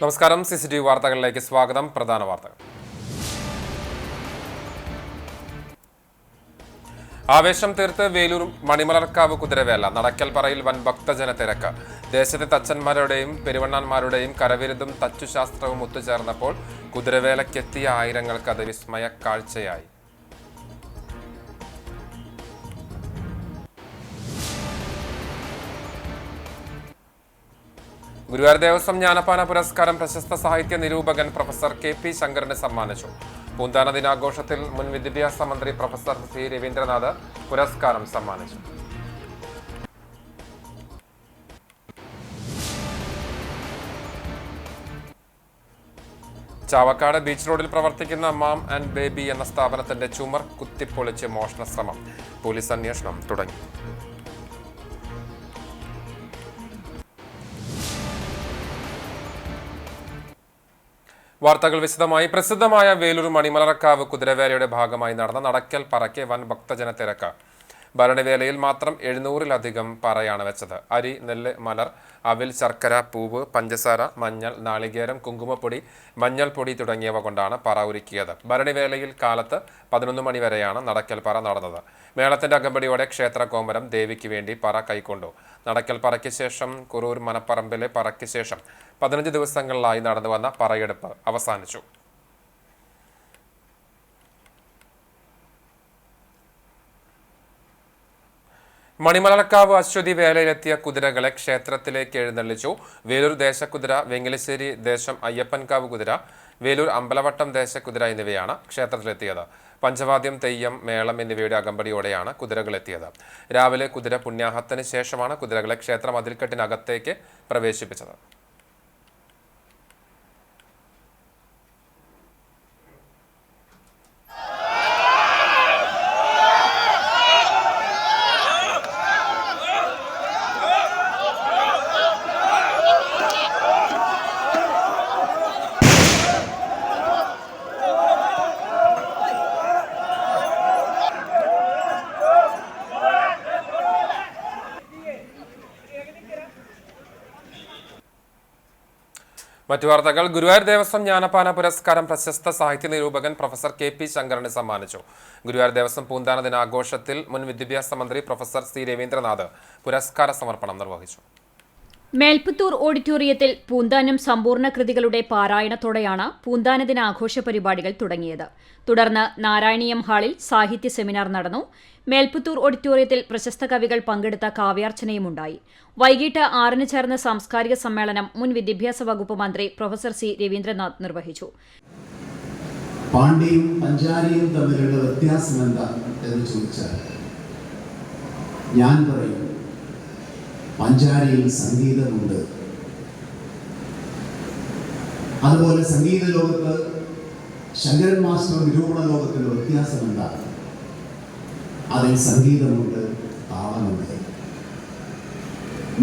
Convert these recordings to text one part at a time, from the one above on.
നമസ്കാരം. CCTV വാർത്തകളിലേക്ക് സ്വാഗതം. പ്രധാന വാർത്തകൾ. ആവേശം തീർത്ത് വേലൂർ മണിമലർക്കാവ് കുതിരവേല. നടക്കൽപ്പറയിൽ വൻ ഭക്തജന തിരക്ക്. ദേശത്തെ തച്ചന്മാരുടെയും പെരുവണ്ണാന്മാരുടെയും കരവിരുതും തച്ചുശാസ്ത്രവും ഒത്തുചേർന്നപ്പോൾ കുതിരവേലയ്ക്കെത്തിയ ആയിരങ്ങൾക്ക് അത് വിസ്മയ കാഴ്ചയായി. ഗുരുവായൂർ ദേവസ്വം ജ്ഞാനപ്പാന പുരസ്കാരം പ്രശസ്ത സാഹിത്യ നിരൂപകൻ പ്രൊഫസർ KP ശങ്കറിന് സമ്മാനിച്ചു. പൂന്താന ദിനാഘോഷത്തിൽ മുൻ വിദ്യാഭ്യാസ മന്ത്രി പ്രൊഫസർ C രവീന്ദ്രനാഥ് പുരസ്കാരം സമ്മാനിച്ചു. ചാവക്കാട് ബീച്ച് റോഡിൽ പ്രവർത്തിക്കുന്ന മാം ആൻഡ് ബേബി എന്ന സ്ഥാപനത്തിന്റെ ചുമർ കുത്തിപ്പൊളിച്ച് മോഷണ ശ്രമം. പോലീസ് അന്വേഷണം തുടങ്ങി. വാർത്തകൾ വിശദമായി. പ്രസിദ്ധമായ വേലൂർ മണിമലർക്കാവ് കുതിരവേലയുടെ ഭാഗമായി നടന്ന നടക്കൽ പറയ്ക്ക് വൻ ഭക്തജന തിരക്ക്. ഭരണവേലയിൽ മാത്രം 700-ലധികം പറയാണ് വെച്ചത്. അരി, നെല്ല്, മലർ, അവിൽ, ശർക്കര, പൂവ്, പഞ്ചസാര, മഞ്ഞൾ, നാളികേരം, കുങ്കുമപ്പൊടി, മഞ്ഞൾപ്പൊടി തുടങ്ങിയവ കൊണ്ടാണ് പറ ഒരുക്കിയത്. ഭരണവേലയിൽ കാലത്ത് 11 മണി വരെയാണ് നടക്കൽ പറ നടന്നത്. മേളത്തിന്റെ അകമ്പടിയോടെ ക്ഷേത്ര കോമരം ദേവിക്ക് വേണ്ടി പറ കൈക്കൊണ്ടു. നടക്കൽ പറയ്ക്ക് ശേഷം കുറൂർ മനപ്പറമ്പിലെ പറയ്ക്ക് ശേഷം 15 ദിവസങ്ങളിലായി നടന്നുവന്ന പറയെടുപ്പ് അവസാനിച്ചു. മണിമലർക്കാവ് അശ്വതി വേലയിലെത്തിയ കുതിരകളെ ക്ഷേത്രത്തിലേക്ക് എഴുന്നള്ളിച്ചു. വേലൂർ ദേശക്കുതിര, വെങ്ങലശ്ശേരി ദേശം അയ്യപ്പൻകാവ് കുതിര, വേലൂർ അമ്പലവട്ടം ദേശക്കുതിര എന്നിവയാണ് ക്ഷേത്രത്തിലെത്തിയത്. പഞ്ചവാദ്യം, തെയ്യം, മേളം എന്നിവയുടെ അകമ്പടിയോടെയാണ് കുതിരകളെത്തിയത്. രാവിലെ കുതിര പുണ്യാഹത്തിന് ശേഷമാണ് കുതിരകളെ ക്ഷേത്ര മതിൽക്കെട്ടിനകത്തേക്ക് പ്രവേശിപ്പിച്ചത്. മറ്റു വാർത്തകൾ. ഗുരുവായൂർ ദേവസ്വം ജ്ഞാനപ്പാന പുരസ്കാരം പ്രശസ്ത സാഹിത്യ നിരൂപകൻ പ്രൊഫസർ KP ശങ്കറിന് സമ്മാനിച്ചു. ഗുരുവായൂർ ദേവസ്വം പൂന്താന ദിനാഘോഷത്തിൽ മുൻ വിദ്യാഭ്യാസ മന്ത്രി പ്രൊഫസർ C രവീന്ദ്രനാഥ് പുരസ്കാര സമർപ്പണം നിർവഹിച്ചു. മേൽപ്പത്തൂർ ഓഡിറ്റോറിയത്തിൽ പൂന്താനം സമ്പൂർണ്ണ കൃതികളുടെ പാരായണത്തോടെയാണ് പൂന്താന ദിനാഘോഷ പരിപാടികൾ തുടങ്ങിയത്. തുടർന്ന് നാരായണീയം ഹാളിൽ സാഹിത്യ സെമിനാർ നടന്നു. മേൽപ്പത്തൂർ ഓഡിറ്റോറിയത്തിൽ പ്രശസ്ത കവികൾ പങ്കെടുത്ത കാവ്യാർച്ചനയുമുണ്ടായി. വൈകിട്ട് 6-ന് ചേർന്ന സാംസ്കാരിക സമ്മേളനം മുൻ വിദ്യാഭ്യാസ വകുപ്പ് മന്ത്രി പ്രൊഫസർ C രവീന്ദ്രനാഥ് നിർവഹിച്ചു. പാണ്ഡ്യയും പഞ്ചാരിയും തമ്മിലുള്ള വ്യത്യാസം എന്താ എന്ന് ചോദിച്ചാൽ ഞാൻ പറയും, പഞ്ചാരിയിൽ സംഗീതമുണ്ട്. അതുപോലെ സംഗീത ലോകത്ത് ശങ്കരൻ മാസ്റ്റർ നിരൂപണ ലോകത്തിൻ്റെ വ്യത്യാസം എന്താ? അതിൽ സംഗീതമുണ്ട്, താളമുണ്ട്.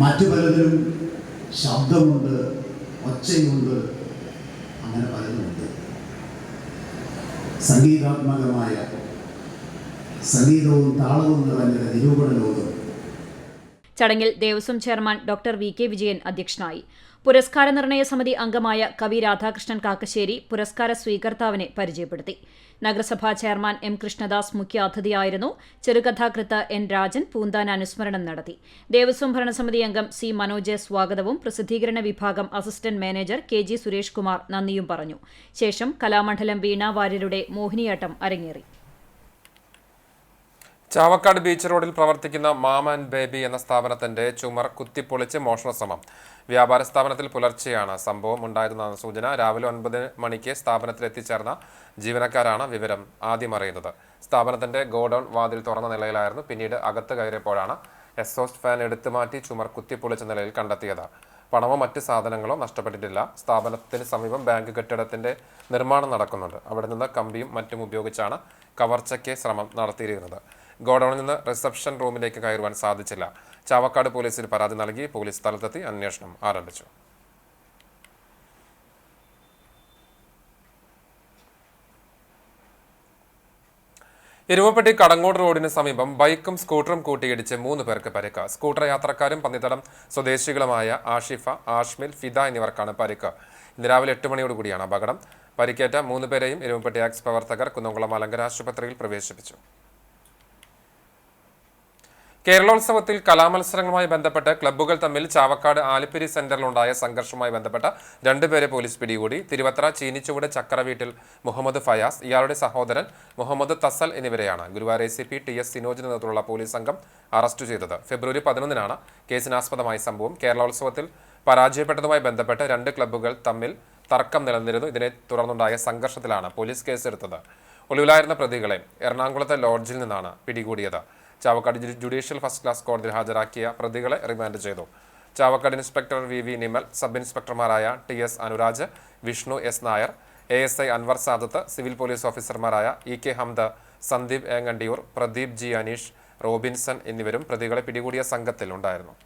മറ്റു പലതിലും ശബ്ദമുണ്ട്, ഒച്ചയുണ്ട്, അങ്ങനെ പലതുമുണ്ട്. സംഗീതാത്മകമായ സംഗീതവും താളവും നിറഞ്ഞ നിരൂപണ ലോകം. ചടങ്ങിൽ Devaswom chairman doctor VK Vijayan അധ്യക്ഷനായി. പുരസ്കാര നിർണയ സമിതി അംഗമായ കവി രാധാകൃഷ്ണൻ കാക്കശ്ശേരി പുരസ്കാര സ്വീകർത്താവിനെ പരിചയപ്പെടുത്തി. നഗരസഭാ ചെയർമാൻ M കൃഷ്ണദാസ് മുഖ്യ അതിഥിയായിരുന്നു. ചെറുകഥാകൃത്ത് N രാജൻ പൂന്താന അനുസ്മരണം നടത്തി. ദേവസ്വം ഭരണസമിതി അംഗം C മനോജ് സ്വാഗതവും പ്രസിദ്ധീകരണ വിഭാഗം assistant manager KG Suresh Kumar നന്ദിയും പറഞ്ഞു. ശേഷം കലാമണ്ഡലം വീണ വാര്യരുടെ മോഹിനിയാട്ടം അരങ്ങേറി. ചാവക്കാട് ബീച്ച് റോഡിൽ പ്രവർത്തിക്കുന്ന മാം ആൻഡ് ബേബി എന്ന സ്ഥാപനത്തിന്റെ ചുമർ കുത്തിപ്പൊളിച്ച് മോഷണ ശ്രമം. വ്യാപാര സ്ഥാപനത്തിൽ പുലർച്ചെയാണ് സംഭവം ഉണ്ടായതെന്നാണ് സൂചന. രാവിലെ 9 മണിക്ക് സ്ഥാപനത്തിൽ എത്തിച്ചേർന്ന ജീവനക്കാരാണ് വിവരം ആദ്യം അറിയുന്നത്. സ്ഥാപനത്തിന്റെ ഗോഡൌൺ വാതിൽ തുറന്ന നിലയിലായിരുന്നു. പിന്നീട് അകത്ത് കയറിയപ്പോഴാണ് എക്സോസ്റ്റ് ഫാൻ എടുത്തു മാറ്റി ചുമർ കുത്തിപ്പൊളിച്ച നിലയിൽ കണ്ടെത്തിയത്. പണമോ മറ്റ് സാധനങ്ങളോ നഷ്ടപ്പെട്ടിട്ടില്ല. സ്ഥാപനത്തിന് സമീപം ബാങ്ക് കെട്ടിടത്തിന്റെ നിർമ്മാണം നടക്കുന്നുണ്ട്. അവിടെ നിന്ന് കമ്പിയും മറ്റും ഉപയോഗിച്ചാണ് കവർച്ചയ്ക്ക് ശ്രമം നടത്തിയിരിക്കുന്നത്. ഗോഡൌണിൽ നിന്ന് റിസപ്ഷൻ റൂമിലേക്ക് കയറുവാൻ സാധിച്ചില്ല. ചാവക്കാട് പോലീസിൽ പരാതി നൽകി. പോലീസ് സ്ഥലത്തെത്തി അന്വേഷണം ആരംഭിച്ചു. എരുമപ്പെട്ടി കടങ്ങോട് റോഡിന് സമീപം ബൈക്കും സ്കൂട്ടറും കൂട്ടിയിടിച്ച് 3 പേർക്ക് പരിക്ക്. സ്കൂട്ടർ യാത്രക്കാരും പന്നിത്തടം സ്വദേശികളുമായ ആഷിഫ, ആഷ്മിൽ, ഫിദ എന്നിവർക്കാണ് പരിക്ക്. ഇന്ന് രാവിലെ 8 മണിയോടുകൂടിയാണ് അപകടം. പരിക്കേറ്റ 3 പേരെയും എരുമപ്പെട്ടി ആക്സ് പ്രവർത്തകർ കുന്നംകുളം മലങ്കര ആശുപത്രിയിൽ പ്രവേശിപ്പിച്ചു. കേരളോത്സവത്തിൽ കലാമത്സരങ്ങളുമായി ബന്ധപ്പെട്ട് ക്ലബ്ബുകൾ തമ്മിൽ ചാവക്കാട് ആലിപ്പിരി സെന്ററിലുണ്ടായ സംഘർഷവുമായി ബന്ധപ്പെട്ട 2 പേരെ പോലീസ് പിടികൂടി. തിരുവത്ര ചീനിച്ചുവട് ചക്കര വീട്ടിൽ മുഹമ്മദ് ഫയാസ്, ഇയാളുടെ സഹോദരൻ മുഹമ്മദ് തസൽ എന്നിവരെയാണ് ഗുരുവായൂർ ACP TS സിനോജിന് നേതൃത്വമുള്ള പോലീസ് സംഘം അറസ്റ്റ് ചെയ്തത്. ഫെബ്രുവരി 11-നാണ് കേസിനാസ്പദമായ സംഭവം. കേരളോത്സവത്തിൽ പരാജയപ്പെട്ടതുമായി ബന്ധപ്പെട്ട് 2 ക്ലബ്ബുകൾ തമ്മിൽ തർക്കം നിലനിന്നിരുന്നു. ഇതിനെ തുടർന്നുണ്ടായ സംഘർഷത്തിലാണ് പോലീസ് കേസെടുത്തത്. ഒളിവിലായിരുന്ന പ്രതികളെ എറണാകുളത്തെ ലോഡ്ജിൽ നിന്നാണ് പിടികൂടിയത്. ചാവക്കാട് ജുഡീഷ്യൽ ഫസ്റ്റ് ക്ലാസ് കോടതിയിൽ ഹാജരാക്കിയ പ്രതികളെ റിമാൻഡ് ചെയ്തു. Chavakkad inspector VV Nimal, sub ഇൻസ്പെക്ടർമാരായ TS Anuraj, Vishnu S Nair, ASI Anwar Sadath, civil police ഓഫീസർമാരായ EK Hamda, Sandeep Engandiyur, Pradeep G Aneesh, Robinson എന്നിവരും പ്രതികളെ പിടികൂടിയ സംഘത്തിൽ ഉണ്ടായിരുന്നു.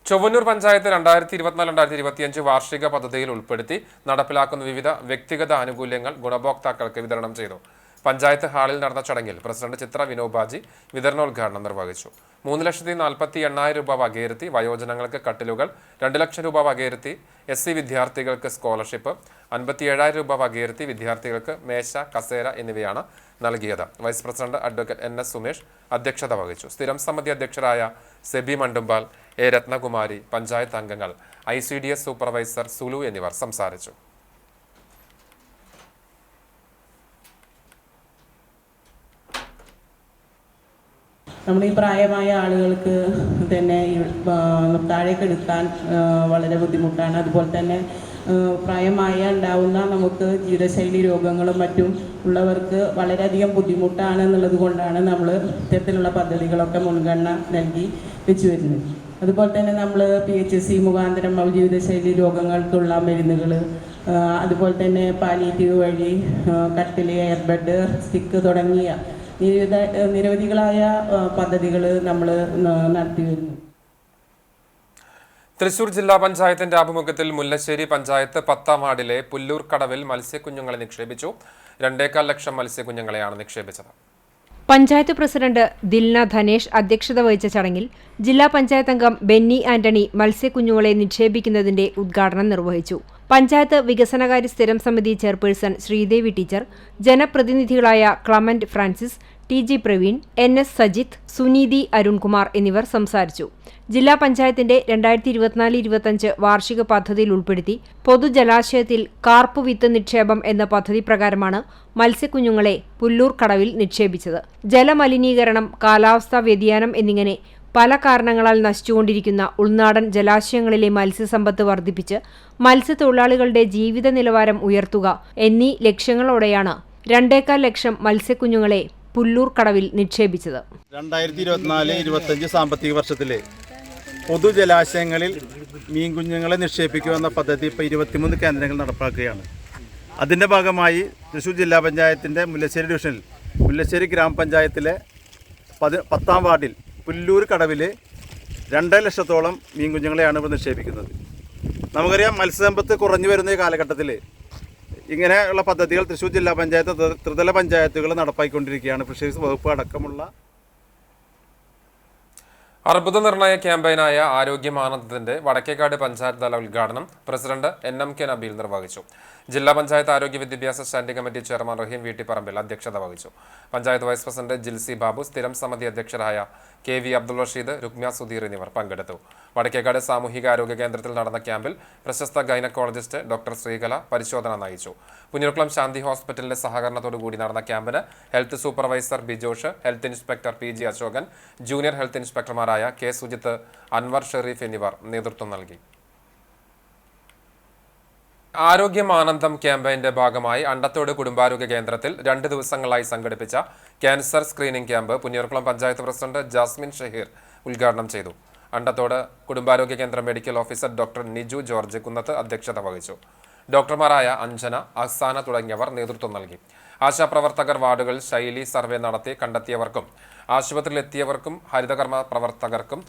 ചൊവ്വന്നൂർ പഞ്ചായത്ത് 2024-2025 വാർഷിക പദ്ധതിയിൽ ഉൾപ്പെടുത്തി നടപ്പിലാക്കുന്ന വിവിധ വ്യക്തിഗത ആനുകൂല്യങ്ങൾ ഗുണഭോക്താക്കൾക്ക് വിതരണം ചെയ്തു. പഞ്ചായത്ത് ഹാളിൽ നടന്ന ചടങ്ങിൽ പ്രസിഡന്റ് ചിത്ര വിനോബാജി വിതരണോദ്ഘാടനം നിർവഹിച്ചു. 3,48,000 രൂപ വകയിരുത്തി വയോജനങ്ങൾക്ക് കട്ടിലുകൾ, 2 ലക്ഷം രൂപ വകയിരുത്തി SC വിദ്യാർത്ഥികൾക്ക് സ്കോളർഷിപ്പ്, 57,000 രൂപ വകയിരുത്തി വിദ്യാർത്ഥികൾക്ക് മേശ, കസേര എന്നിവയാണ് നൽകിയത്. Vice president advocate NS Sumesh അധ്യക്ഷത വഹിച്ചു. സ്ഥിരം സമിതി അധ്യക്ഷരായ സെബി മണ്ടുമ്പാൽ, A രത്നകുമാരി, പഞ്ചായത്ത് അംഗങ്ങൾ, ICDS സൂപ്പർവൈസർ സുലു എന്നിവർ സംസാരിച്ചു. നമ്മൾ ഈ പ്രായമായ ആളുകൾക്ക് തന്നെ താഴേക്ക് എടുക്കാൻ വളരെ ബുദ്ധിമുട്ടാണ്. അതുപോലെ തന്നെ പ്രായമായ ഉണ്ടാവുന്ന നമുക്ക് ജീവിതശൈലി രോഗങ്ങളും മറ്റും ഉള്ളവർക്ക് വളരെയധികം ബുദ്ധിമുട്ടാണ് എന്നുള്ളത് കൊണ്ടാണ് നമ്മൾ ഇത്തരത്തിലുള്ള പദ്ധതികളൊക്കെ മുൻഗണന നൽകി വെച്ചു വരുന്നത്. അതുപോലെ തന്നെ നമ്മൾ PHC മുഖാന്തരം ജീവിതശൈലി രോഗങ്ങൾക്കുള്ള മരുന്നുകൾ, അതുപോലെ തന്നെ പാലിയേറ്റീവ് വഴി കട്ടിൽ, എയർബെഡ്, സ്റ്റിക്ക് തുടങ്ങിയ നിരവധികളായ പദ്ധതികൾ നമ്മൾ നടത്തി വരുന്നു. തൃശൂർ ജില്ലാ പഞ്ചായത്തിന്റെ ആഭിമുഖ്യത്തിൽ മുല്ലശ്ശേരി പഞ്ചായത്ത് 10-ാം വാർഡിലെ പുല്ലൂർ കടവിൽ മത്സ്യക്കുഞ്ഞുങ്ങളെ നിക്ഷേപിച്ചു. 2.25 ലക്ഷം മത്സ്യക്കുഞ്ഞുങ്ങളെയാണ് നിക്ഷേപിച്ചത്. പഞ്ചായത്ത് പ്രസിഡന്റ് ദിൽന ധനേഷ് അധ്യക്ഷത വഹിച്ച ചടങ്ങിൽ ജില്ലാ പഞ്ചായത്ത് അംഗം ബെന്നി ആന്റണി മത്സ്യക്കുഞ്ഞുങ്ങളെ നിക്ഷേപിക്കുന്നതിന്റെ ഉദ്ഘാടനം നിർവഹിച്ചു. പഞ്ചായത്ത് വികസനകാര്യ സ്ഥിരം സമിതി ചെയർപേഴ്സൺ ശ്രീദേവി ടീച്ചർ, ജനപ്രതിനിധികളായ Clement Francis, TG Praveen, NS Sajith, Suneethi Arunkumar എന്നിവർ സംസാരിച്ചു. ജില്ലാ പഞ്ചായത്തിന്റെ 2024-25 വാർഷിക പദ്ധതിയിൽ ഉൾപ്പെടുത്തി പൊതുജലാശയത്തിൽ കാർപ്പ് വിത്ത് നിക്ഷേപം എന്ന പദ്ധതി പ്രകാരമാണ് മത്സ്യക്കുഞ്ഞുങ്ങളെ പുല്ലൂർ കടവിൽ നിക്ഷേപിച്ചത്. ജലമലിനീകരണം, കാലാവസ്ഥാ വ്യതിയാനം എന്നിങ്ങനെ പല കാരണങ്ങളാൽ നശിച്ചുകൊണ്ടിരിക്കുന്ന ഉൾനാടൻ ജലാശയങ്ങളിലെ മത്സ്യസമ്പത്ത് വർദ്ധിപ്പിച്ച് മത്സ്യത്തൊഴിലാളികളുടെ ജീവിത നിലവാരം ഉയർത്തുക എന്നീ ലക്ഷ്യങ്ങളോടെയാണ് 2.25 ലക്ഷം മത്സ്യക്കുഞ്ഞുങ്ങളെ പുല്ലൂർ കടവിൽ നിക്ഷേപിച്ചത്. 2024-25 സാമ്പത്തിക വർഷത്തിലെ പൊതുജലാശയങ്ങളിൽ മീൻകുഞ്ഞുങ്ങളെ നിക്ഷേപിക്കുക എന്ന പദ്ധതി ഇപ്പോൾ 23 കേന്ദ്രങ്ങൾ നടപ്പാക്കുകയാണ്. അതിൻ്റെ ഭാഗമായി തൃശ്ശൂർ ജില്ലാ പഞ്ചായത്തിൻ്റെ മുല്ലശ്ശേരി ഡിവിഷനിൽ മുല്ലശ്ശേരി ഗ്രാമപഞ്ചായത്തിലെ 10-ാം വാർഡിൽ പുല്ലൂർ കടവിൽ 2 ലക്ഷത്തോളം മീൻകുഞ്ഞുങ്ങളെയാണ് ഇപ്പോൾ നിക്ഷേപിക്കുന്നത്. നമുക്കറിയാം, മത്സ്യസമ്പത്ത് കുറഞ്ഞു വരുന്ന ഈ കാലഘട്ടത്തിൽ ഇങ്ങനെയുള്ള പദ്ധതികൾ തൃശ്ശൂർ ജില്ലാ പഞ്ചായത്ത് ത്രിതല പഞ്ചായത്തുകൾ നടപ്പാക്കിക്കൊണ്ടിരിക്കുകയാണ്. ഫിഷറീസ് വകുപ്പ് അടക്കമുള്ള അർബുദ നിർണയ ക്യാമ്പയിനായ ആരോഗ്യമാനന്ദത്തിന്റെ വടക്കേക്കാട് പഞ്ചായത്ത് തല ഉദ്ഘാടനം പ്രസിഡന്റ് NMK നബീൽ നിർവഹിച്ചു. ജില്ലാ പഞ്ചായത്ത് ആരോഗ്യ വിദ്യാഭ്യാസ സ്റ്റാൻഡിംഗ് കമ്മിറ്റി ചെയർമാൻ റഹീം വീട്ടിപ്പറമ്പിൽ അധ്യക്ഷത വഹിച്ചു. പഞ്ചായത്ത് വൈസ് പ്രസിഡന്റ് ജിൽസി ബാബു, സ്ഥിരം സമിതി അധ്യക്ഷരായ KV അബ്ദുൾ റഷീദ്, രുക്മ്യ സുധീർ എന്നിവർ പങ്കെടുത്തു. വടക്കേക്കാട് സാമൂഹിക ആരോഗ്യ കേന്ദ്രത്തിൽ നടന്ന ക്യാമ്പിൽ പ്രശസ്ത ഗൈനക്കോളജിസ്റ്റ് ഡോക്ടർ ശ്രീകല പരിശോധന നയിച്ചു. പുന്നൂർക്കുളം ശാന്തി ഹോസ്പിറ്റലിന്റെ സഹകരണത്തോടുകൂടി നടന്ന ക്യാമ്പിന് health supervisor Bijosh, health inspector PG Ashokan, junior health ഇൻസ്പെക്ടർമാരായ K സുജിത്ത്, അൻവർ ഷെരീഫ് എന്നിവർ നേതൃത്വം നൽകി. ആരോഗ്യമാനന്ദം ക്യാമ്പയിന്റെ ഭാഗമായി അണ്ടത്തോട് കുടുംബാരോഗ്യ കേന്ദ്രത്തിൽ 2 ദിവസങ്ങളായി സംഘടിപ്പിച്ച cancer screening camp Punnoorkulam panchayat president Jasmine Shaheer ഉദ്ഘാടനം ചെയ്തു. അണ്ടത്തോട് കുടുംബാരോഗ്യ കേന്ദ്ര medical officer doctor Niju George Kunnath അധ്യക്ഷത വഹിച്ചു. ഡോക്ടർമാരായ അഞ്ജന, അഹ്സാന തുടങ്ങിയവർ നേതൃത്വം നൽകി. ആശാപ്രവർത്തകർ വാർഡുകളിൽ ശൈലി സർവേ നടത്തി കണ്ടെത്തിയവർക്കും ആശുപത്രിയിലെത്തിയവർക്കും ഹരിതകർമ്മ പ്രവർത്തകർക്കും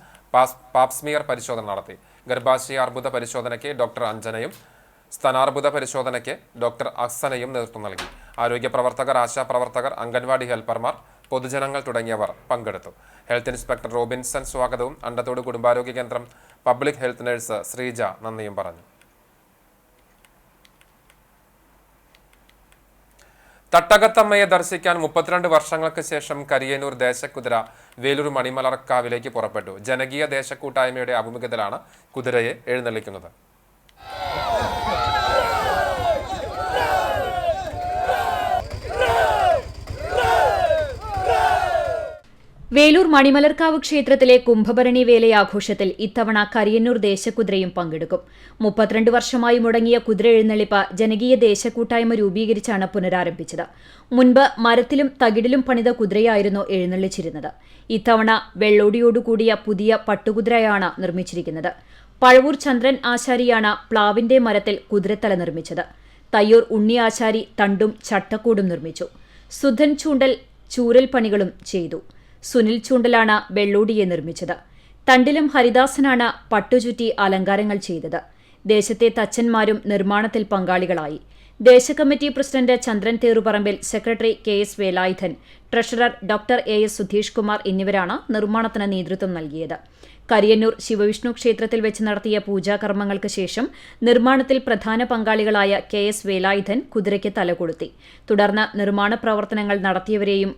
പാപ്സ്മിയർ പരിശോധന നടത്തി. ഗർഭാശയ അർബുദ പരിശോധനയ്ക്ക് ഡോക്ടർ അഞ്ജനയും സ്ഥാനാർബുദ പരിശോധനയ്ക്ക് ഡോക്ടർ അഹ്സനയും നേതൃത്വം നൽകി. ആരോഗ്യ പ്രവർത്തകർ, ആശാപ്രവർത്തകർ, അംഗൻവാടി ഹെൽപ്പർമാർ, പൊതുജനങ്ങൾ തുടങ്ങിയവർ പങ്കെടുത്തു. ഹെൽത്ത് ഇൻസ്പെക്ടർ റോബിൻസൺ സ്വാഗതവും അണ്ടത്തോട് കുടുംബാരോഗ്യ കേന്ദ്രം പബ്ലിക് ഹെൽത്ത് നഴ്സ് ശ്രീജ നന്ദിയും പറഞ്ഞു. തട്ടകത്തമ്മയെ ദർശിക്കാൻ 32 വർഷങ്ങൾക്ക് ശേഷം കരിയന്നൂർ ദേശക്കുതിര വേലൂർ മണിമലർക്കാവിലേക്ക് പുറപ്പെട്ടു. ജനകീയ ദേശക്കൂട്ടായ്മയുടെ ആഭിമുഖ്യത്തിലാണ് കുതിരയെ എഴുന്നള്ളിക്കുന്നത്. വേലൂർ മണിമലർക്കാവ് ക്ഷേത്രത്തിലെ കുംഭഭരണി വേലയാഘോഷത്തിൽ ഇത്തവണ കരിയന്നൂർ ദേശക്കുതിരയും പങ്കെടുക്കും. 32 വർഷമായി മുടങ്ങിയ കുതിര എഴുന്നള്ളിപ്പ് ജനകീയ ദേശക്കൂട്ടായ്മ രൂപീകരിച്ചാണ് പുനരാരംഭിച്ചത്. മുൻപ് മരത്തിലും തകിടിലും പണിത കുതിരയായിരുന്നു എഴുന്നള്ളിച്ചിരുന്നത്. ഇത്തവണ വെള്ളോടിയോടുകൂടിയ പുതിയ പട്ടുകുതിരയാണ് നിർമ്മിച്ചിരിക്കുന്നത്. പഴവൂർ ചന്ദ്രൻ ആശാരിയാണ് പ്ലാവിന്റെ മരത്തിൽ കുതിരത്തല നിർമ്മിച്ചത്. തയ്യൂർ ഉണ്ണി ആശാരി തണ്ടും ചട്ടക്കൂടും നിർമ്മിച്ചു. സുധൻ ചൂണ്ടൽ ചൂരൽ പണികളും ചെയ്തു. സുനിൽ ചൂണ്ടലാണ് വെള്ളോടിയെ നിർമ്മിച്ചത്. തണ്ടിലും ഹരിദാസനാണ് പട്ടുചുറ്റി അലങ്കാരങ്ങൾ ചെയ്തത്. ദേശത്തെ തച്ചന്മാരും നിർമ്മാണത്തിൽ പങ്കാളികളായി. ദേശകമ്മിറ്റി president Chandran Theruparambil, secretary KS Velayudhan, treasurer doctor AS Sudheesh Kumar എന്നിവരാണ് നിർമ്മാണത്തിന് നേതൃത്വം നൽകിയത്. കരിയന്നൂർ ശിവവിഷ്ണു ക്ഷേത്രത്തിൽ വെച്ച് നടത്തിയ പൂജാകർമ്മങ്ങൾക്ക് ശേഷം നിർമ്മാണത്തിൽ പ്രധാന പങ്കാളികളായ KS വേലായുധൻ കുതിരയ്ക്ക് തലകൊളുത്തി. തുടർന്ന് നിർമ്മാണ പ്രവർത്തനങ്ങൾ നടത്തിയവരെയും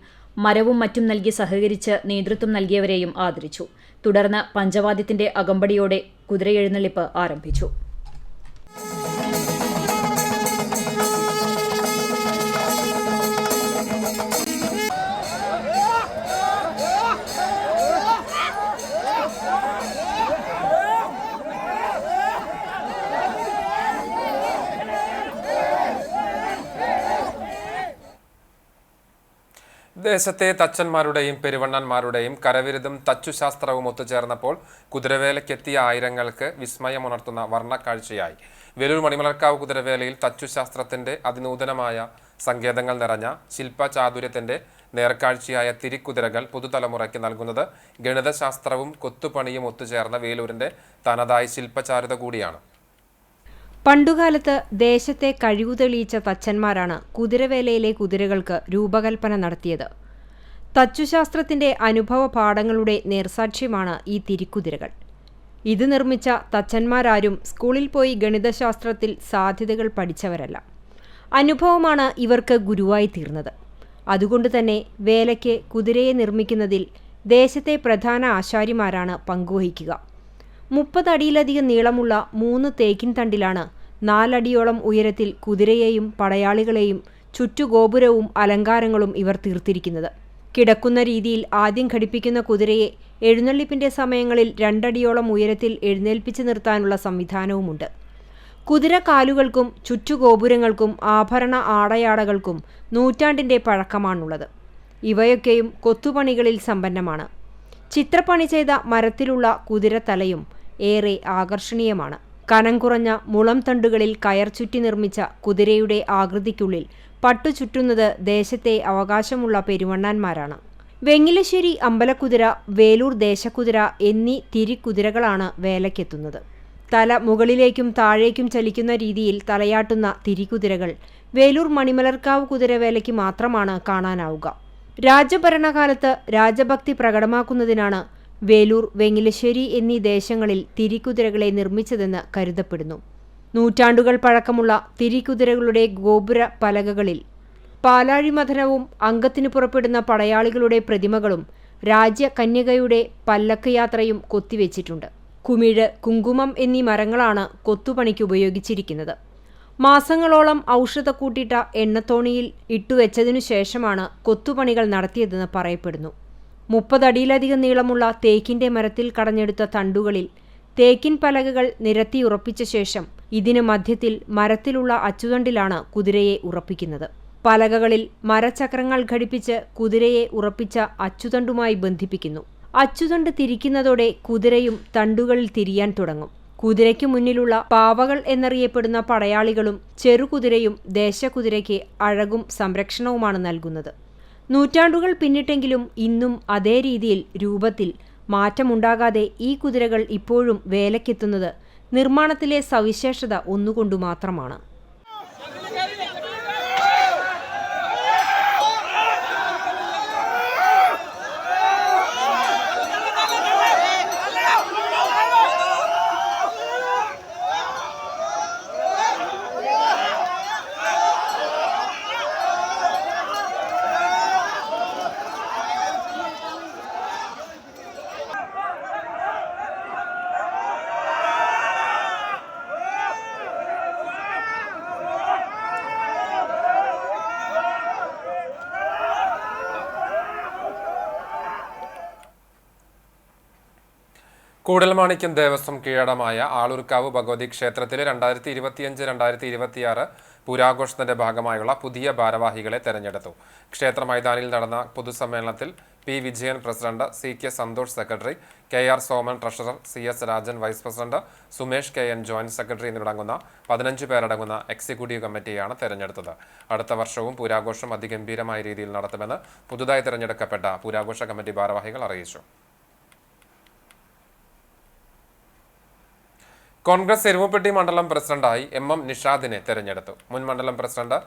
മരവും മറ്റും നൽകി സഹകരിച്ച് നേതൃത്വം നൽകിയവരെയും ആദരിച്ചു. തുടർന്ന് പഞ്ചവാദ്യത്തിന്റെ അകമ്പടിയോടെ കുതിരയെഴുന്നള്ളിപ്പ് ആരംഭിച്ചു. ദേശത്തെ തച്ചന്മാരുടെയും പെരുവണ്ണന്മാരുടെയും കരവിരുതും തച്ചുശാസ്ത്രവും ഒത്തുചേർന്നപ്പോൾ കുതിരവേലയ്ക്കെത്തിയ ആയിരങ്ങൾക്ക് വിസ്മയമുണർത്തുന്ന വർണ്ണക്കാഴ്ചയായി. വേലൂർ മണിമലർക്കാവ് കുതിരവേലയിൽ തച്ചുശാസ്ത്രത്തിന്റെ അതിനൂതനമായ സങ്കേതങ്ങൾ നിറഞ്ഞ ശില്പചാതുര്യത്തിന്റെ നേർക്കാഴ്ചയായ തിരിക്കുതിരകൾ പുതുതലമുറയ്ക്ക് നൽകുന്നത് ഗണിതശാസ്ത്രവും കൊത്തുപണിയും ഒത്തുചേർന്ന വേലൂരിന്റെ തനതായ ശില്പചാരുത കൂടിയാണ്. പണ്ടുകാലത്ത് ദേശത്തെ കഴിവു തെളിയിച്ച തച്ചന്മാരാണ് കുതിരവേലയിലെ കുതിരകൾക്ക് രൂപകൽപ്പന നടത്തിയത്. തച്ചുശാസ്ത്രത്തിന്റെ അനുഭവ പാഠങ്ങളുടെ നേർസാക്ഷ്യമാണ് ഈ തിരിക്കുതിരകൾ. ഇത് നിർമ്മിച്ച തച്ചന്മാരാരും സ്കൂളിൽ പോയി ഗണിതശാസ്ത്രത്തിൽ സാധ്യതകൾ പഠിച്ചവരല്ല. അനുഭവമാണ് ഇവർക്ക് ഗുരുവായി തീർന്നത്. അതുകൊണ്ടുതന്നെ വേലയ്ക്ക് കുതിരയെ നിർമ്മിക്കുന്നതിൽ ദേശത്തെ പ്രധാന ആശാരിമാരാണ് പങ്കുവഹിക്കുക. 30 അടിയിലധികം നീളമുള്ള 3 തേക്കിൻ തണ്ടിലാണ് 4 അടിയോളം ഉയരത്തിൽ കുതിരയെയും പടയാളികളെയും ചുറ്റുഗോപുരവും അലങ്കാരങ്ങളും ഇവർ തീർത്തിരിക്കുന്നത്. കിടക്കുന്ന രീതിയിൽ ആദ്യം ഘടിപ്പിക്കുന്ന കുതിരയെ എഴുന്നള്ളിപ്പിന്റെ സമയങ്ങളിൽ 2 അടിയോളം ഉയരത്തിൽ എഴുന്നേൽപ്പിച്ച് നിർത്താനുള്ള സംവിധാനവുമുണ്ട്. കുതിര കാലുകൾക്കും ചുറ്റുഗോപുരങ്ങൾക്കും ആഭരണ ആടയാടകൾക്കും നൂറ്റാണ്ടിന്റെ പഴക്കമാണുള്ളത്. ഇവയൊക്കെയും കൊത്തുപണികളിൽ സമ്പന്നമാണ്. ചിത്രപ്പണി ചെയ്ത മരത്തിലുള്ള കുതിരത്തലയും ഏറെ ആകർഷണീയമാണ്. കനം കുറഞ്ഞ മുളം തണ്ടുകളിൽ കയർ ചുറ്റി നിർമ്മിച്ച കുതിരയുടെ ആകൃതിക്കുള്ളിൽ പട്ടു ചുറ്റുന്നത് ദേശത്തെ അവകാശമുള്ള പെരുവണ്ണാന്മാരാണ്. വെങ്ങിലശ്ശേരി അമ്പലക്കുതിര, വേലൂർ ദേശക്കുതിര എന്നീ തിരിക്കുതിരകളാണ് വേലയ്ക്കെത്തുന്നത്. തല മുകളിലേക്കും താഴേക്കും ചലിക്കുന്ന രീതിയിൽ തലയാട്ടുന്ന തിരിക്കുതിരകൾ വേലൂർ മണിമലർക്കാവ് കുതിരവേലയ്ക്ക് മാത്രമാണ് കാണാനാവുക. രാജഭരണകാലത്ത് രാജഭക്തി പ്രകടമാക്കുന്നതിനാണ് വേലൂർ, വെങ്ങിലശ്ശേരി എന്നീ ദേശങ്ങളിൽ തിരിക്കുതിരകളെ നിർമ്മിച്ചതെന്ന് കരുതപ്പെടുന്നു. നൂറ്റാണ്ടുകൾ പഴക്കമുള്ള തിരിക്കുതിരകളുടെ ഗോപുര പലകകളിൽ പാലാഴിമഥനവും അംഗത്തിന് പുറപ്പെടുന്ന പടയാളികളുടെ പ്രതിമകളും രാജ്യകന്യകയുടെ പല്ലക്ക് യാത്രയും കൊത്തിവെച്ചിട്ടുണ്ട്. കുമിഴ്, കുങ്കുമം എന്നീ മരങ്ങളാണ് കൊത്തുപണിക്ക് ഉപയോഗിച്ചിരിക്കുന്നത്. മാസങ്ങളോളം ഔഷധക്കൂട്ടിട്ട എണ്ണത്തോണിയിൽ ഇട്ടുവെച്ചതിനു ശേഷമാണ് കൊത്തുപണികൾ നടത്തിയതെന്ന് പറയപ്പെടുന്നു. 30 അടിയിലധികം നീളമുള്ള തേക്കിന്റെ മരത്തിൽ കടഞ്ഞെടുത്ത തണ്ടുകളിൽ തേക്കിൻ പലകകൾ നിരത്തിയുറപ്പിച്ച ശേഷം ഇതിന് മധ്യത്തിൽ മരത്തിലുള്ള അച്ചുതണ്ടിലാണ് കുതിരയെ ഉറപ്പിക്കുന്നത്. പലകകളിൽ മരചക്രങ്ങൾ ഘടിപ്പിച്ച് കുതിരയെ ഉറപ്പിച്ച അച്ചുതണ്ടുമായി ബന്ധിപ്പിക്കുന്നു. അച്ചുതണ്ട് തിരിക്കുന്നതോടെ കുതിരയും തണ്ടുകളിൽ തിരിയാൻ തുടങ്ങും. കുതിരയ്ക്കു മുന്നിലുള്ള പാവകൾ എന്നറിയപ്പെടുന്ന പടയാളികളും ചെറുകുതിരയും ദേശക്കുതിരയ്ക്ക് അഴകും സംരക്ഷണവുമാണ് നൽകുന്നത്. നൂറ്റാണ്ടുകൾ പിന്നിട്ടെങ്കിലും ഇന്നും അതേ രീതിയിൽ രൂപത്തിൽ മാറ്റമുണ്ടാകാതെ ഈ കുതിരകൾ ഇപ്പോഴും വേലയ്ക്കെത്തുന്നത് നിർമ്മാണത്തിലെ സവിശേഷത ഒന്നുകൊണ്ടു മാത്രമാണ്. കൂടൽമാണിക്യം ദേവസ്വം കീഴടമായ ആളൂർക്കാവ് ഭഗവതി ക്ഷേത്രത്തിലെ 2025-2026 പൂരാഘോഷത്തിന്റെ ഭാഗമായുള്ള പുതിയ ഭാരവാഹികളെ തെരഞ്ഞെടുത്തു. ക്ഷേത്ര മൈതാനിയിൽ നടന്ന പൊതുസമ്മേളനത്തിൽ P. Vijayan president, CK Santhosh secretary, KR Soman treasurer, CS Rajan vice president, Sumesh KN joint secretary എന്നിവരടങ്ങുന്ന 15 പേരടങ്ങുന്ന എക്സിക്യൂട്ടീവ് കമ്മിറ്റിയാണ് തെരഞ്ഞെടുത്തത്. അടുത്ത വർഷവും പൂരാഘോഷം അതിഗംഭീരമായ രീതിയിൽ നടത്തുമെന്ന് പുതുതായി തെരഞ്ഞെടുക്കപ്പെട്ട പൂരാഘോഷ കമ്മിറ്റി ഭാരവാഹികൾ അറിയിച്ചു. കോൺഗ്രസ് എരുമപ്പെട്ടി മണ്ഡലം പ്രസിഡന്റായി MM നിഷാദിനെ തെരഞ്ഞെടുത്തു. മുൻ മണ്ഡലം പ്രസിഡന്റ്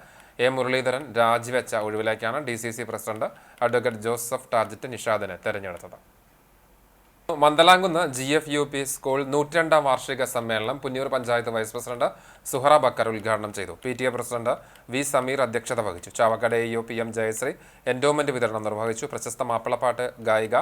A. മുരളീധരൻ രാജിവെച്ച ഒഴിവിലേക്കാണ് DCC president advocate Joseph target നിഷാദിനെ തെരഞ്ഞെടുത്തത്. മന്ദലാംകുന്ന് GFUP സ്കൂൾ 102ാം വാർഷിക സമ്മേളനം പുന്നൂർ പഞ്ചായത്ത് വൈസ് പ്രസിഡന്റ് സുഹറ ബക്കർ ഉദ്ഘാടനം ചെയ്തു. PTA president V. സമീർ അധ്യക്ഷത വഹിച്ചു. Chavakkad AEO PM Jayasree endowment വിതരണം നിർവഹിച്ചു. പ്രശസ്ത മാപ്പിളപ്പാട്ട് ഗായിക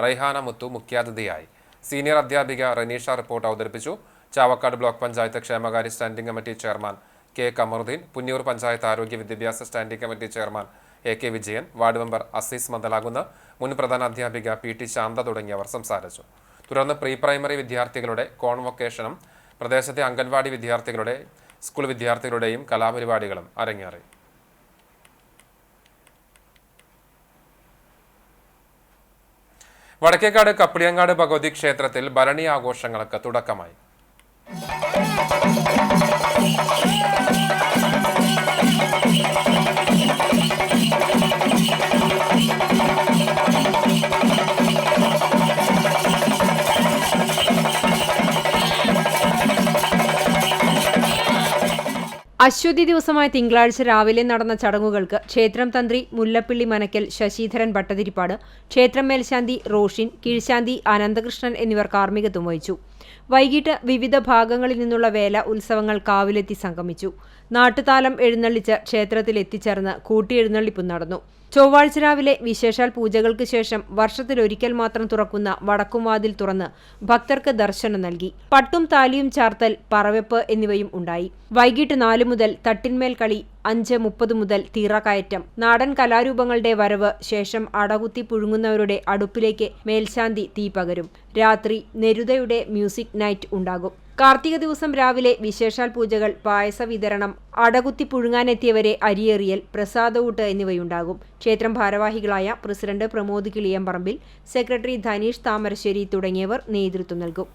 റൈഹാന മുത്തു മുഖ്യാതിഥിയായി. സീനിയർ അധ്യാപിക റനീഷ റിപ്പോർട്ട് അവതരിപ്പിച്ചു. ചാവക്കാട് ബ്ലോക്ക് പഞ്ചായത്ത് ക്ഷേമകാര്യ standing committee chairman K. Kamaruddeen, Punnur panchayat ആരോഗ്യ വിദ്യാഭ്യാസ standing committee chairman AK. Vijayan, ward member Azeez Mandalakunnu, മുൻ പ്രധാന അധ്യാപിക PT. ശാന്ത തുടങ്ങിയവർ സംസാരിച്ചു. തുടർന്ന് പ്രീ പ്രൈമറി വിദ്യാർത്ഥികളുടെ കോൺവൊക്കേഷനും പ്രദേശത്തെ അംഗൻവാടി വിദ്യാർത്ഥികളുടെ സ്കൂൾ വിദ്യാർത്ഥികളുടെയും കലാപരിപാടികളും അരങ്ങേറി. വടക്കേക്കാട് കപ്പിളിയങ്ങാട് ഭഗവതി ക്ഷേത്രത്തിൽ ഭരണി ആഘോഷങ്ങൾക്ക് തുടക്കമായി. അശ്വതി ദിവസമായ തിങ്കളാഴ്ച രാവിലെ നടന്ന ചടങ്ങുകൾക്ക് ക്ഷേത്രം തന്ത്രി മുല്ലപ്പള്ളി മനക്കൽ ശശിധരൻ ഭട്ടതിരിപ്പാട്, ക്ഷേത്രം മേൽശാന്തി റോഷിൻ, കീഴ്ശാന്തി അനന്തകൃഷ്ണൻ എന്നിവർ കാർമ്മികത്വം വഹിച്ചു. വൈകിട്ട് വിവിധ ഭാഗങ്ങളിൽ നിന്നുള്ള വേല ഉത്സവങ്ങൾ കാവിലെത്തി സംഗമിച്ചു. നാട്ടുതാലം എഴുന്നള്ളിച്ച് ക്ഷേത്രത്തിൽ എത്തിച്ചേർന്ന് കൂട്ടിയെഴുന്നള്ളിപ്പും നടന്നു. ചൊവ്വാഴ്ച രാവിലെ വിശേഷാൽ പൂജകൾക്ക് ശേഷം വർഷത്തിലൊരിക്കൽ മാത്രം തുറക്കുന്ന വടക്കുംവാതിൽ തുറന്ന് ഭക്തർക്ക് ദർശനം നൽകി. പട്ടും താലിയും ചാർത്തൽ, പറവെപ്പ് എന്നിവയും ഉണ്ടായി. വൈകിട്ട് 4 മുതൽ തട്ടിന്മേൽ കളി, 5:30 മുതൽ തീറക്കയറ്റം, നാടൻ കലാരൂപങ്ങളുടെ വരവ്, ശേഷം അടകുത്തി പുഴുങ്ങുന്നവരുടെ അടുപ്പിലേക്ക് മേൽശാന്തി തീ പകരും. രാത്രി നെരുതയുടെ മ്യൂസിക് നൈറ്റ് ഉണ്ടാകും. കാർത്തിക ദിവസം രാവിലെ വിശേഷാൽ പൂജകൾ, പായസ വിതരണം, അടകുത്തി പുഴുങ്ങാനെത്തിയവരെ അരിയേറിയൽ, പ്രസാദഊട്ട് എന്നിവയുണ്ടാകും. ക്ഷേത്രം ഭാരവാഹികളായ പ്രസിഡന്റ് പ്രമോദ് കിളിയമ്പറമ്പിൽ, സെക്രട്ടറി ധനീഷ് താമരശ്ശേരി തുടങ്ങിയവർ നേതൃത്വം നൽകും.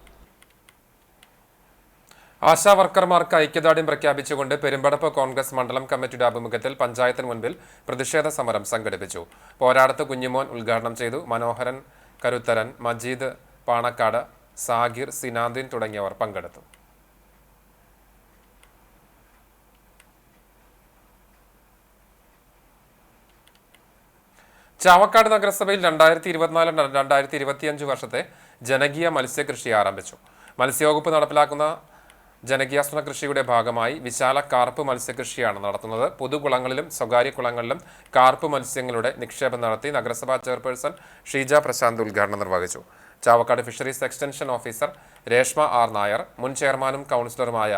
ആശാ വർക്കർമാർക്ക് ഐക്യദാർഢ്യം പ്രഖ്യാപിച്ചുകൊണ്ട് പെരുമ്പടപ്പ് കോൺഗ്രസ് മണ്ഡലം കമ്മിറ്റിയുടെ ആഭിമുഖ്യത്തിൽ പഞ്ചായത്തിന് മുൻപിൽ പ്രതിഷേധ സമരം സംഘടിപ്പിച്ചു. പോരാടത്ത് കുഞ്ഞുമോൻ ഉദ്ഘാടനം ചെയ്തു. മനോഹരൻ കരുത്തരൻ, മജീദ് പാണക്കാട്, സാഗിർ, സിനാന്ദിൻ തുടങ്ങിയവർ പങ്കെടുത്തു. ചാവക്കാട് നഗരസഭയിൽ 2024-2025 വർഷത്തെ ജനകീയ മത്സ്യകൃഷി ആരംഭിച്ചു. മത്സ്യവകുപ്പ് നടപ്പിലാക്കുന്ന ജനകീയാസൂത്രണ കൃഷിയുടെ ഭാഗമായി വിശാല കാർപ്പ് മത്സ്യകൃഷിയാണ് നടത്തുന്നത്. പൊതുകുളങ്ങളിലും സ്വകാര്യ കുളങ്ങളിലും കാർപ്പ് മത്സ്യങ്ങളുടെ നിക്ഷേപം നടത്തി നഗരസഭാ ചെയർപേഴ്സൺ ഷീജ പ്രശാന്ത് ഉദ്ഘാടനം നിർവഹിച്ചു. Chavakkad fisheries extension officer Reshma R. Nair, മുൻ ചെയർമാനും കൗൺസിലറുമായ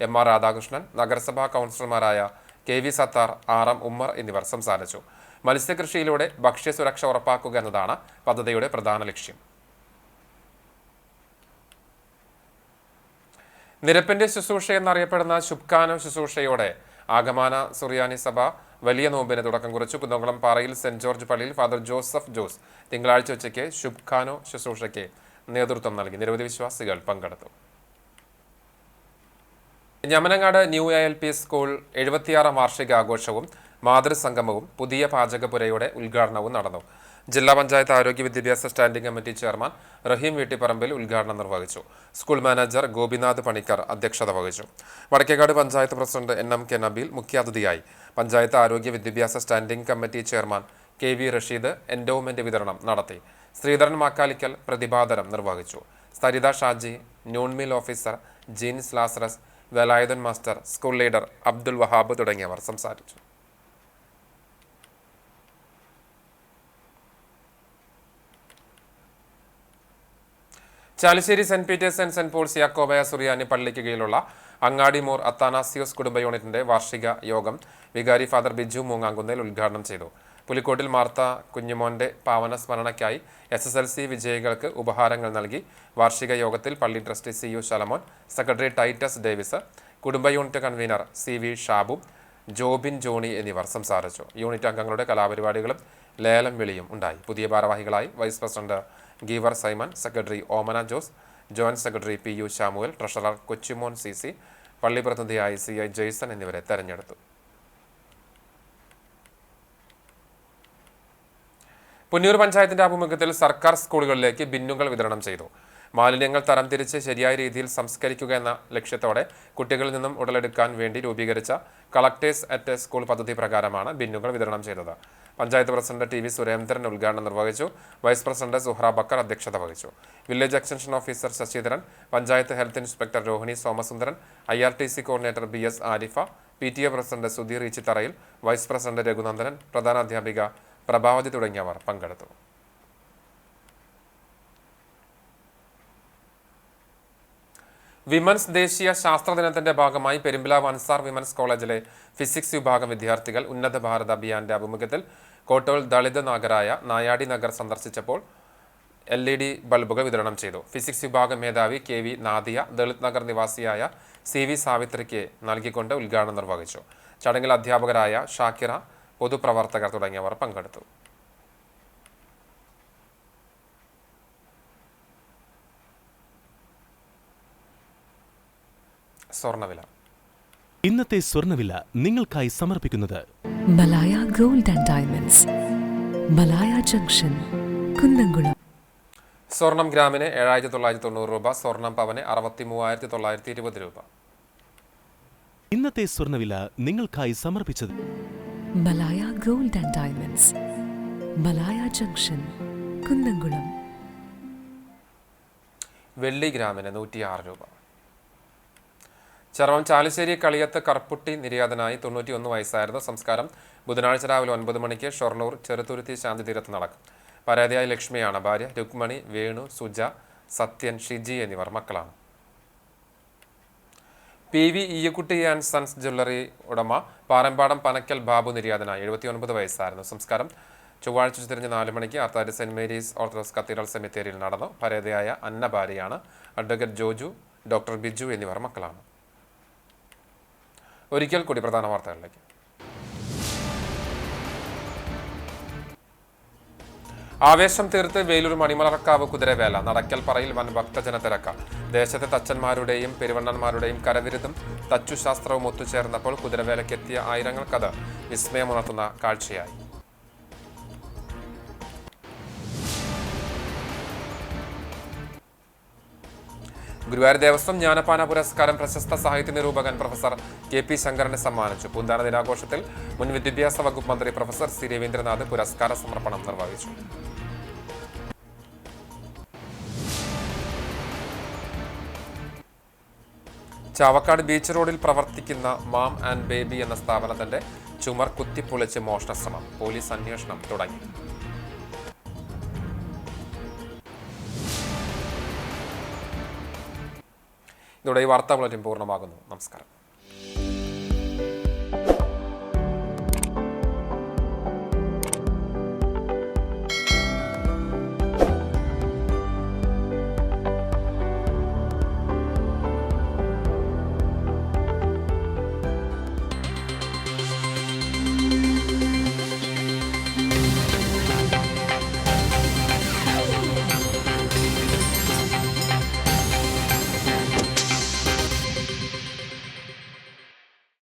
MR. രാധാകൃഷ്ണൻ, നഗരസഭാ കൗൺസിലർമാരായ KV. സത്താർ, RM. ഉമ്മർ എന്നിവർ സംസാരിച്ചു. മത്സ്യകൃഷിയിലൂടെ ഭക്ഷ്യസുരക്ഷ ഉറപ്പാക്കുക എന്നതാണ് പദ്ധതിയുടെ പ്രധാന ലക്ഷ്യം. നിരപ്പിന്റെ ശുശ്രൂഷ എന്നറിയപ്പെടുന്ന ശുഭ്ഖാനോ ശുശ്രൂഷയോടെ ആഗമാന സുറിയാനി സഭ വലിയ നോമ്പിന് തുടക്കം കുറിച്ചു. കുന്നംകുളം പാറയിൽ സെന്റ് ജോർജ് പള്ളിയിൽ ഫാദർ ജോസഫ് ജോസ് തിങ്കളാഴ്ച ഉച്ചയ്ക്ക് ശുഭ്ഖാനോ ശുശ്രൂഷയ്ക്ക് നേതൃത്വം നൽകി. നിരവധി വിശ്വാസികൾ പങ്കെടുത്തു. ഞമനങ്ങാട് ന്യൂ ALP സ്കൂൾ 76ാം വാർഷികാഘോഷവും മാതൃസംഗമവും പുതിയ പാചകപ്പുരയുടെ ഉദ്ഘാടനവും നടന്നു. ജില്ലാ പഞ്ചായത്ത് ആരോഗ്യ വിദ്യാഭ്യാസ standing committee chairman Raheem Veettipparambil ഉദ്ഘാടനം നിർവഹിച്ചു. സ്കൂൾ മാനേജർ ഗോപിനാഥ് പണിക്കർ അധ്യക്ഷത വഹിച്ചു. വടക്കേക്കാട് പഞ്ചായത്ത് പ്രസിഡന്റ് NMK നബീൽ മുഖ്യാതിഥിയായി. പഞ്ചായത്ത് ആരോഗ്യ വിദ്യാഭ്യാസ standing committee chairman KV Rasheed endowment വിതരണം നടത്തി. ശ്രീധരൻ മാക്കാലിക്കൽ പ്രതിഭാതരം നിർവഹിച്ചു. Saritha Shaji, ന്യൂൺമിൽ officer Jeans Lazarus, Velayudhan master, school leader Abdul Wahab തുടങ്ങിയവർ സംസാരിച്ചു. Chalissery saint Peter's and saint Paul's Yakobaya Suriyani പള്ളിക്ക് കീഴിലുള്ള അങ്ങാടിമൂർ അത്താനാസിയോസ് കുടുംബ യൂണിറ്റിന്റെ വാർഷിക യോഗം വികാരി ഫാദർ ബിജു മൂങ്ങാങ്കുന്നേൽ ഉദ്ഘാടനം ചെയ്തു. പുലിക്കോട്ടിൽ മാർത്ത കുഞ്ഞുമോന്റെ പാവന സ്മരണയ്ക്കായി SSLC വിജയികൾക്ക് ഉപഹാരങ്ങൾ നൽകി. വാർഷിക യോഗത്തിൽ പള്ളി trustee CU Shalamon, secretary Titus Davis, കുടുംബ unit convener CV Shabu, Jobin Johny എന്നിവർ സംസാരിച്ചു. യൂണിറ്റ് അംഗങ്ങളുടെ കലാപരിപാടികളും ലേലം വിളിയും ഉണ്ടായി. പുതിയ ഭാരവാഹികളായി vice president Geevar Simon, secretary Omana Jose, joint secretary PU Samuel, treasurer Kochumon CC, പള്ളി പ്രതിനിധിയായി CI ജെയ്സൺ എന്നിവരെ തെരഞ്ഞെടുത്തു. പുന്നൂർ പഞ്ചായത്തിന്റെ ആഭിമുഖ്യത്തിൽ സർക്കാർ സ്കൂളുകളിലേക്ക് ബിന്നുകൾ വിതരണം ചെയ്തു. മാലിന്യങ്ങൾ തരംതിരിച്ച് ശരിയായ രീതിയിൽ സംസ്കരിക്കുക എന്ന ലക്ഷ്യത്തോടെ കുട്ടികളിൽ നിന്നും ഉടലെടുക്കാൻ വേണ്ടി രൂപീകരിച്ച കളക്ടേഴ്സ് അറ്റ് സ്കൂൾ പദ്ധതി പ്രകാരമാണ് ബിന്നുകൾ വിതരണം ചെയ്തത്. പഞ്ചായത്ത് പ്രസിഡന്റ് TV സുരേന്ദ്രൻ ഉദ്ഘാടനം നിർവഹിച്ചു. വൈസ് പ്രസിഡന്റ് സുഹ്ര ബക്കർ അധ്യക്ഷത വഹിച്ചു. Village extension officer Sasidharan, panchayat health inspector Rohini Somasundaran, IRTC coordinator BS Arifa, PTA president Sudheer Eechitharayil, vice president Raghunandanan, പ്രധാനാധ്യാപിക പ്രഭാവതി തുടങ്ങിയവർ പങ്കെടുത്തു. വിമൻസ് ദേശീയ ശാസ്ത്ര ദിനത്തിന്റെ ഭാഗമായി പെരുമ്പിലാവ് അൻസാർ വിമൻസ് കോളേജിലെ ഫിസിക്സ് വിഭാഗം വിദ്യാർത്ഥികൾ ഉന്നത ഭാരത് അഭിയാന്റെ ആഭിമുഖ്യത്തിൽ കോട്ടോൾ ദളിത് നഗറായ നായാടി നഗർ സന്ദർശിച്ചപ്പോൾ LED ബൾബുകൾ വിതരണം ചെയ്തു. ഫിസിക്സ് വിഭാഗം മേധാവി KV നാദിയ ദളിത് നഗർ നിവാസിയായ CV സാവിത്രിക്ക് നൽകിക്കൊണ്ട് ഉദ്ഘാടനം നിർവഹിച്ചു. ചടങ്ങിൽ അധ്യാപകരായ ഷാക്കിറ, പൊതുപ്രവർത്തകർ തുടങ്ങിയവർ പങ്കെടുത്തു. സ്വർണ്ണവില. ഇന്നത്തെ സ്വർണ്ണവില നിങ്ങൾക്കായി സമർപ്പിക്കുന്നത് Malaya gold and diamonds, Malaya junction, Kunnamkulam. സ്വർണം ഗ്രാമിന് 7,990 രൂപ, സ്വർണം പവന് 63,920 രൂപ. ഇന്നത്തെ സ്വർണ്ണവില നിങ്ങൾക്കായി സമർപ്പിച്ചത് Malaya gold and diamonds, Malaya junction, Kunnamkulam. വെള്ളി ഗ്രാമിന് 106 രൂപ. ചെറവം ചാലിശ്ശേരി കളിയത്ത് കർപ്പുട്ടി നിര്യാതനായി 91 വയസ്സായിരുന്നു. സംസ്കാരം ബുധനാഴ്ച രാവിലെ 9 മണിക്ക് ഷൊർണൂർ ചെറുതുരുത്തി ശാന്തി തീരത്ത് നടക്കും. പരാതിയായ ലക്ഷ്മിയാണ് ഭാര്യ. രുക്മണി, വേണു, സുജ, സത്യൻ, ഷിജി എന്നിവർ മക്കളാണ്. PV ഈയക്കുട്ടി ആൻഡ് സൺസ് ജ്വല്ലറി ഉടമ പാറമ്പാടം പനക്കൽ ബാബു നിര്യാതനായി 79 വയസ്സായിരുന്നു. സംസ്കാരം ചൊവ്വാഴ്ച ഉച്ചതിരിഞ്ഞ് 4 മണിക്ക് ആർത്താരി സെന്റ് മേരീസ് ഓർത്തഡോക്സ് കത്തീഡ്രൽ സെമിത്തേരിയിൽ നടന്നു. പരാതിയായ അന്ന ഭാര്യയാണ്. അഡ്വക്കേറ്റ് ജോജു, ഡോക്ടർ ബിജു എന്നിവർ മക്കളാണ്. ഒരിക്കൽ കൂടി പ്രധാന വാർത്തകളിലേക്ക്. ആവേശം തീർത്ത് വേലൂർ മണിമലർക്കാവ് കുതിരവേല. നടക്കൽപ്പറയിൽ വൻ ഭക്തജന തിരക്ക്. ദേശത്തെ തച്ചന്മാരുടെയും പെരുവണ്ണന്മാരുടെയും കരവിരുതും തച്ചുശാസ്ത്രവും ഒത്തുചേർന്നപ്പോൾ കുതിരവേലയ്ക്കെത്തിയ ആയിരങ്ങൾക്കത് വിസ്മയമുണർത്തുന്ന കാഴ്ചയായി. ഗുരുവായൂർ ദേവസ്വം ജ്ഞാനപാന പുരസ്കാരം പ്രശസ്ത സാഹിത്യ നിരൂപകൻ പ്രൊഫസർ KP ശങ്കരനെ സമ്മാനിച്ചു. പൂന്താന ദിനാഘോഷത്തിൽ മുൻ വിദ്യാഭ്യാസ വകുപ്പ് മന്ത്രി പ്രൊഫസർ C രവീന്ദ്രനാഥ് പുരസ്കാര സമർപ്പണം നിർവഹിച്ചു. ചാവക്കാട് ബീച്ച് റോഡിൽ പ്രവർത്തിക്കുന്ന മാം ആൻഡ് ബേബി എന്ന സ്ഥാപനത്തിന്റെ ചുമർ കുത്തിപ്പൊളിച്ച് മോഷണശ്രമം. പോലീസ് അന്വേഷണം തുടങ്ങി. ഇതോടെ ഈ വാർത്താ ബുള്ളറ്റിൻ പൂർണ്ണമാകുന്നു. നമസ്കാരം.